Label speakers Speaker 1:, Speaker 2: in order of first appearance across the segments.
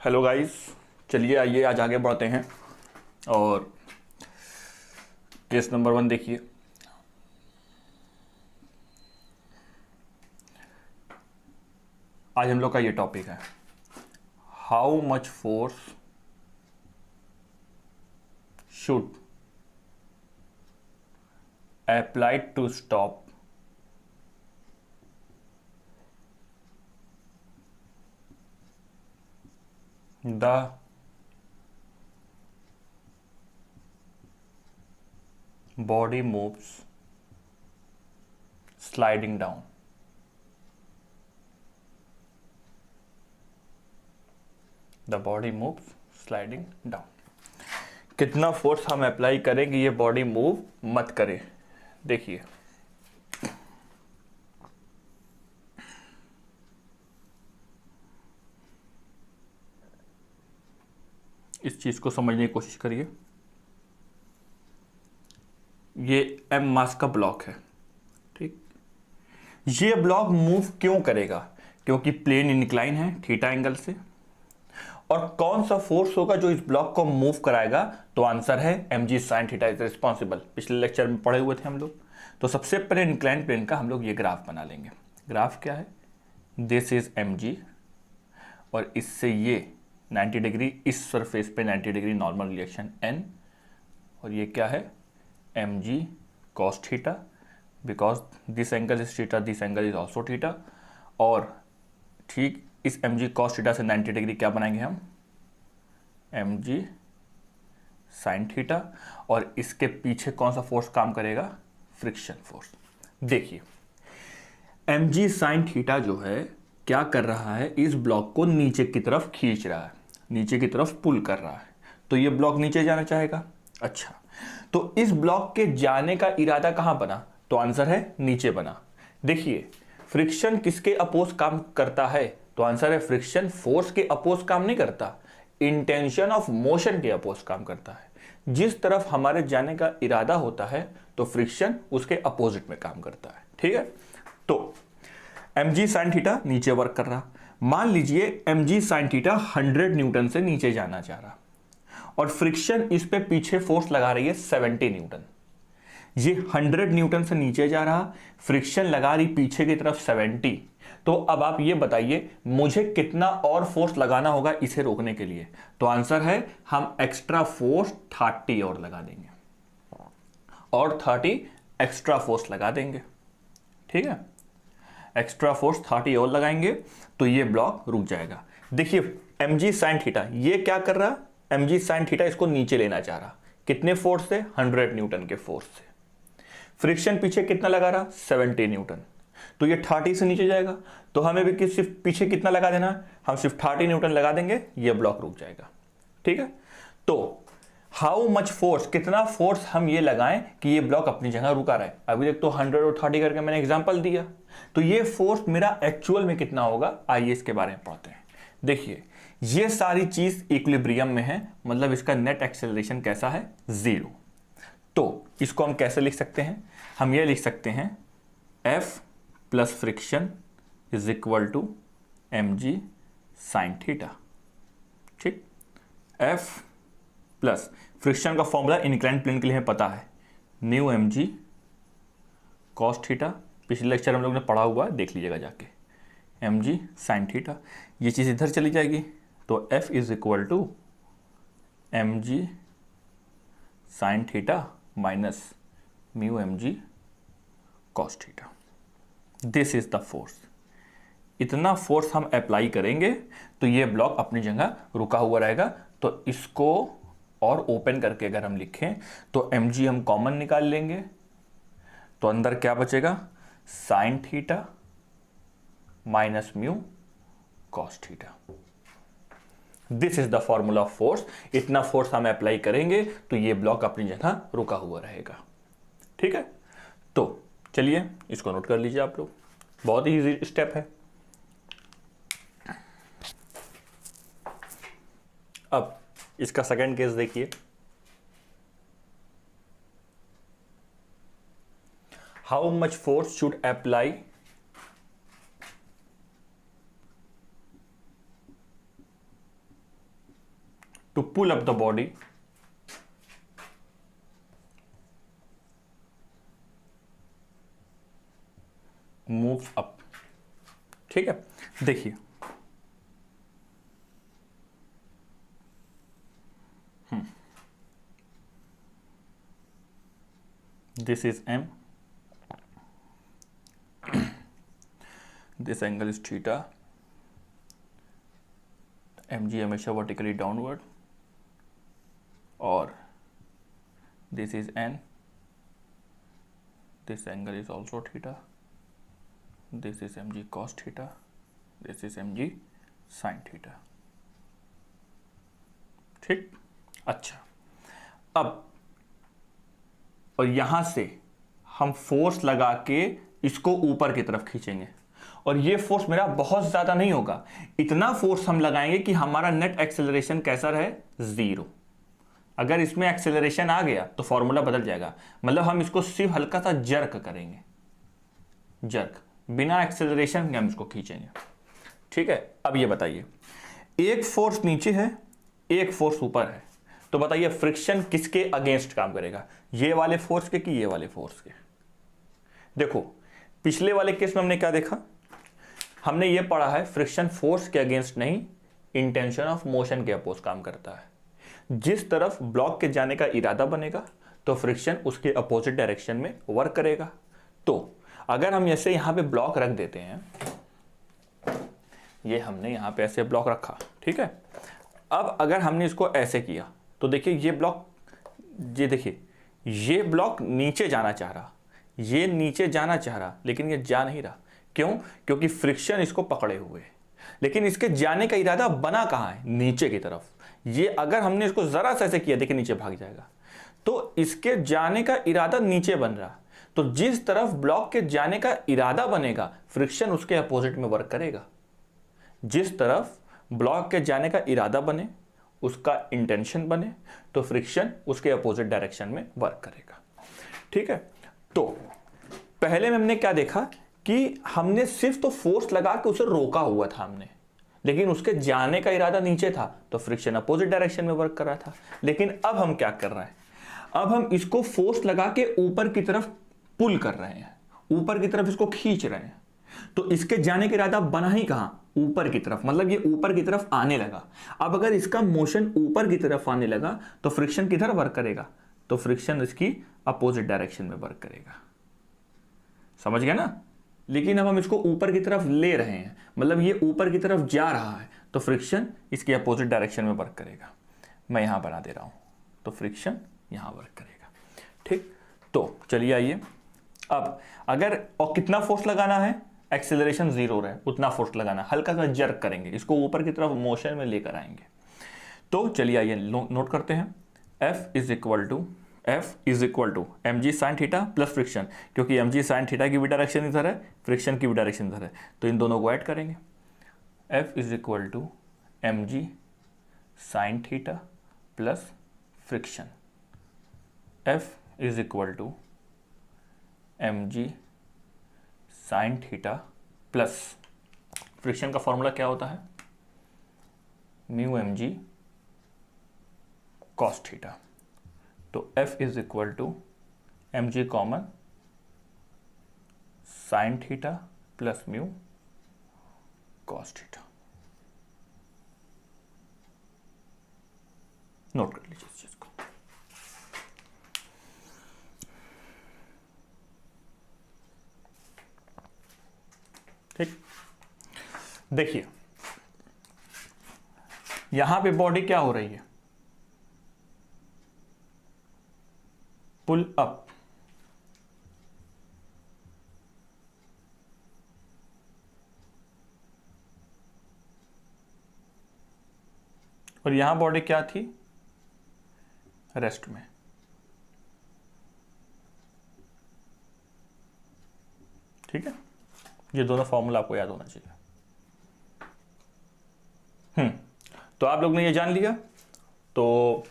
Speaker 1: Hello guys, चलिए आइए आज आगे बढ़ते हैं और केस नंबर 1 देखिए। आज हम लोग का ये टॉपिक है, how much force should applied to stop the body moves sliding down। The body moves sliding down. कितना फोर्स हम अप्लाई करें कि ये बॉडी मूव मत करे। देखिए, इस चीज को समझने की कोशिश करिए। ये एम मास का ब्लॉक है, ठीक। ये ब्लॉक मूव क्यों करेगा? क्योंकि प्लेन इंक्लाइन है थीटा एंगल से। और कौन सा फोर्स होगा जो इस ब्लॉक को मूव कराएगा? तो आंसर है mg sin theta is responsible. पिछले लेक्चर में पढ़े हुए थे हम लोग। तो सबसे पहले इंक्लाइन प्लेन का हम लोग ये ग्राफ बना लेंगे। ग्राफ क्या है? दिस इज mg और इससे ये 90 डिग्री, इस सरफेस पे 90 डिग्री नॉर्मल रिएक्शन n, और ये क्या है? mg cos theta, because this angle is theta, this angle is also theta. और ठीक इस mg cos थीटा से 90 डिग्री क्या बनाएंगे हम? mg sin theta. और इसके पीछे कौन सा फोर्स काम करेगा? Friction force. देखिए, mg sin थीटा जो है क्या कर रहा है? इस ब्लॉक को नीचे की तरफ खींच रहा है, नीचे की तरफ पुल कर रहा है। तो ये ब्लॉक नीचे जाना चाहेगा। अच्छा, तो इस ब्लॉक के जाने का इरादा कहां बना? तो आंसर है नीचे बना। देखिए, फ्रिक्शन किसके अपोज काम करता है? तो आंसर है फ्रिक्शन फोर्स के अपोज काम नहीं करता, इंटेंशन ऑफ मोशन के अपोज काम करता है। जिस तरफ हमारे जाने का इरादा होता है तो फ्रिक्शन उसके अपोजिट में काम करता है, ठीक है। तो mg sin थीटा नीचे वर्क कर रहा। मान लीजिए mg sin थीटा 100 न्यूटन से नीचे जाना चाह रहा और फ्रिक्शन इस पे पीछे फोर्स लगा रही है 70 न्यूटन। ये 100 न्यूटन से नीचे जा रहा, फ्रिक्शन लगा रही पीछे की तरफ 70। तो अब आप ये बताइए मुझे कितना और फोर्स लगाना होगा इसे रोकने के लिए? तो आंसर है हम एक्स्ट्रा फोर्स 30 और लगा देंगे, और 30 एक्स्ट्रा फोर्स लगा देंगे, ठीक है। एक्स्ट्रा फोर्स 30 और लगाएंगे तो ये ब्लॉक रुक जाएगा। देखिए, mg sin थीटा ये क्या कर रहा? mg sin थीटा इसको नीचे लेना चाह रहा। कितने फोर्स से? 100 न्यूटन के फोर्स से। फ्रिक्शन पीछे कितना लगा रहा? 70 न्यूटन। तो ये 30 से नीचे जाएगा। तो हमें भी सिर्फ पीछे कितना लगा देना है? हम सिर्फ 30 न्यूटन लगा देंगे, ये ब्लॉक रुक जाएगा, ठीक है। तो हाउ मच फोर्स, कितना फोर्स हम ये लगाएं कि ये ब्लॉक अपनी जगह रुका रहे? अभी तक तो 100 और 30 करके मैंने एग्जांपल दिया। तो ये फोर्स मेरा एक्चुअल में कितना होगा? आइए इसके बारे में पढ़ते हैं। देखिए, ये सारी चीज इक्विलिब्रियम में है, मतलब इसका नेट एक्सेलरेशन कैसा है? 0। तो इसको हम कैसे लिख सकते हैं? हम ये लिख सकते हैं F plus friction is equal to mg sin theta, ठीक। F प्लस फ्रिक्शन का फॉर्मूला इंक्लाइन प्लेन के लिए हमें पता है, न्यू mg cos थीटा। पिछले लेक्चर हम लोग ने पढ़ा हुआ है, देख लीजिएगा जाके। mg sin थीटा, ये चीज इधर चली जाएगी तो F is equal to mg sin theta minus mu mg cos theta. This is the force. इतना फोर्स हम अप्लाई करेंगे तो ये ब्लॉक अपनी जगह रुका हुआ रहेगा। तो इसको और ओपन करके अगर हम लिखें तो mg हम कॉमन निकाल लेंगे, तो अंदर क्या बचेगा? Sine theta minus mu cos theta. This is the formula of force. इतना फोर्स हम अप्लाई करेंगे तो ये ब्लॉक अपनी जगह रुका हुआ रहेगा, ठीक है। तो चलिए इसको नोट कर लीजिए आप लोग, बहुत ही इजी स्टेप है। अब इसका सेकंड केस देखिए। How much force should apply to pull up the body move up. ठीक है, देखिए this is M, this angle is theta, mg हमेशा वर्टिकली डाउनवर्ड, और this is n, this angle is also theta, this is mg cos theta, this is mg sin theta. ठीक, अच्छा, अब और यहां से हम फोर्स लगा के इसको ऊपर की तरफ खींचेंगे, और ये फोर्स मेरा बहुत ज्यादा नहीं होगा, इतना फोर्स हम लगाएंगे कि हमारा नेट एक्सेलरेशन कैसा रहे, 0। अगर इसमें एक्सेलरेशन आ गया तो फॉर्मूला बदल जाएगा, मतलब हम इसको सिर्फ हल्का सा जर्क करेंगे, जर्क, बिना एक्सेलरेशन के हम इसको खींचेंगे। ठीक है, अब ये बताइए, एक फोर्स नीचे है, एक फोर्स ऊपर है, तो बताइए फ्रिक्शन किसके अगेंस्ट काम करेगा, ये वाले फोर्स के कि ये वाले फोर्स के। देखो पिछले वाले केस में हमने क्या देखा, हमने ये पढ़ा है फ्रिक्शन फोर्स के अगेंस्ट नहीं, इंटेंशन ऑफ मोशन के अपोज काम करता है। जिस तरफ ब्लॉक के जाने का इरादा बनेगा तो फ्रिक्शन उसके अपोजिट डायरेक्शन में वर्क करेगा। तो अगर हम ऐसे यहां पे ब्लॉक रख देते हैं, ये हमने यहां पे ऐसे ब्लॉक रखा, ठीक है, अब अगर हमने इसको ऐसे किया तो देखिए ये ब्लॉक, ये देखिए ये ब्लॉक नीचे जाना चाह रहा, ये नीचे जाना चाह रहा, लेकिन ये जा नहीं रहा। क्यों? क्योंकि फ्रिक्शन इसको पकड़े हुए है, लेकिन इसके जाने का इरादा बना कहां है, नीचे की तरफ। ये अगर हमने इसको जरा सा ऐसे किया, देखिए नीचे भाग जाएगा, तो इसके जाने का इरादा नीचे बन रहा। तो जिस तरफ ब्लॉक के जाने का इरादा बनेगा फ्रिक्शन उसके अपोजिट में वर्क करेगा। जिस तरफ ब्लॉक के जाने का इरादा बने, उसका इंटेंशन बने, तो फ्रिक्शन उसके अपोजिट डायरेक्शन में वर्क करेगा। ठीक है, तो पहले में हमने क्या देखा कि हमने सिर्फ तो फोर्स लगा के उसे रोका हुआ था हमने, लेकिन उसके जाने का इरादा नीचे था, तो फ्रिक्शन अपोजिट डायरेक्शन में वर्क कर रहा था। लेकिन अब हम क्या कर रहे हैं, अब हम इसको फोर्स लगा के ऊपर की तरफ पुल कर रहे हैं, ऊपर की तरफ इसको खींच रहे हैं। तो इसके जाने का इरादा बना ही कहां, ऊपर की तरफ, मतलब ये ऊपर की तरफ आने लगा। अब अगर इसका मोशन ऊपर की तरफ आने लगा तो फ्रिक्शन किधर वर्क करेगा, तो फ्रिक्शन इसकी अपोजिट डायरेक्शन में वर्क करेगा। समझ गया ना? लेकिन अब हम इसको ऊपर की तरफ ले रहे हैं, मतलब ये ऊपर की तरफ जा रहा है, तो फ्रिक्शन इसकी अपोजिट डायरेक्शन में वर्क करेगा। मैं यहां बना दे रहा हूं, तो फ्रिक्शन यहां वर्क करेगा। ठीक, तो चलिए आइए, अब अगर और कितना फोर्स लगाना है, एक्सेलरेशन 0 रहे उतना फोर्स लगाना, हल्का सा जर्क करेंगे, इसको ऊपर की तरफ मोशन में लेकर आएंगे। तो चलिए आइए नोट करते हैं, F is equal to mg sin theta plus friction, क्योंकि mg sin थीटा की भी डायरेक्शन इधर है, फ्रिक्शन की भी डायरेक्शन इधर है, तो इन दोनों को ऐड करेंगे। F is equal to mg sin theta plus friction, F is equal to mg sin theta plus friction का फॉर्मूला क्या होता है, म्यू mg cos थीटा। तो F is equal to mg common sin theta plus mu cos theta. Note कर लीजिए इस चीज को। ठीक, देखिए यहां पे बॉडी क्या हो रही है, पुल अप, और यहां बॉडी क्या थी, रेस्ट में। ठीक है, ये दोनों फॉर्मूला आपको याद होना चाहिए। तो आप लोग ने ये जान लिया, तो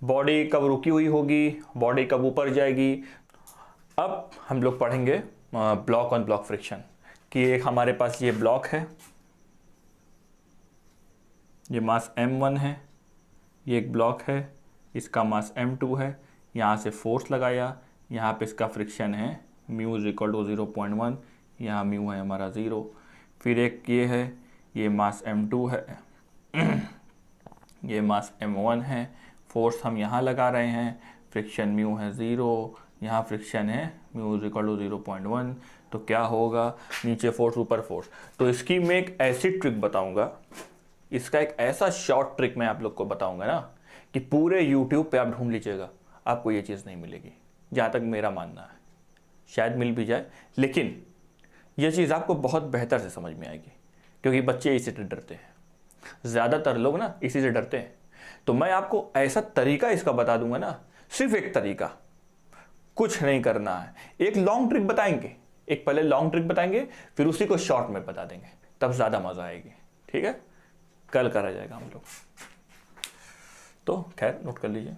Speaker 1: बॉडी कब रुकी हुई होगी, बॉडी कब ऊपर जाएगी। अब हम लोग पढ़ेंगे ब्लॉक ऑन ब्लॉक फ्रिक्शन, कि एक हमारे पास ये ब्लॉक है, ये मास m1 है, ये एक ब्लॉक है, इसका मास m2 है, यहाँ से फोर्स लगाया, यहाँ पे इसका फ्रिक्शन है म्यू इज इक्वल टू 0.1, यहाँ म्यू है हमारा 0। फिर एक ये है, ये मास m2 है ये मास m1 है, फोर्स हम यहाँ लगा रहे हैं, फ्रिक्शन म्यू है 0, यहाँ फ्रिक्शन है म्यू इज इक्वल टू 0.1। तो क्या होगा, नीचे फोर्स ऊपर फोर्स। तो इसकी मैं एक ऐसी ट्रिक बताऊंगा, इसका एक ऐसा शॉर्ट ट्रिक मैं आप लोग को बताऊंगा ना कि पूरे यूट्यूब पे आप ढूंढ लीजिएगा, आपको ये चीज़ नहीं मिलेगी, जहाँ तक मेरा मानना है। शायद मिल भी जाए, लेकिन ये चीज़ आपको बहुत बेहतर से समझ में आएगी, क्योंकि बच्चे इसी से डरते हैं, ज़्यादातर लोग ना इसी से डरते हैं। तो मैं आपको ऐसा तरीका इसका बता दूंगा ना, सिर्फ एक तरीका, कुछ नहीं करना है। एक लॉन्ग ट्रिक बताएंगे, एक पहले लॉन्ग ट्रिक बताएंगे, फिर उसी को शॉर्ट में बता देंगे, तब ज़्यादा मज़ा आएगी। ठीक है, कल करा जाएगा हम लोग। तो खैर नोट कर लीजिए।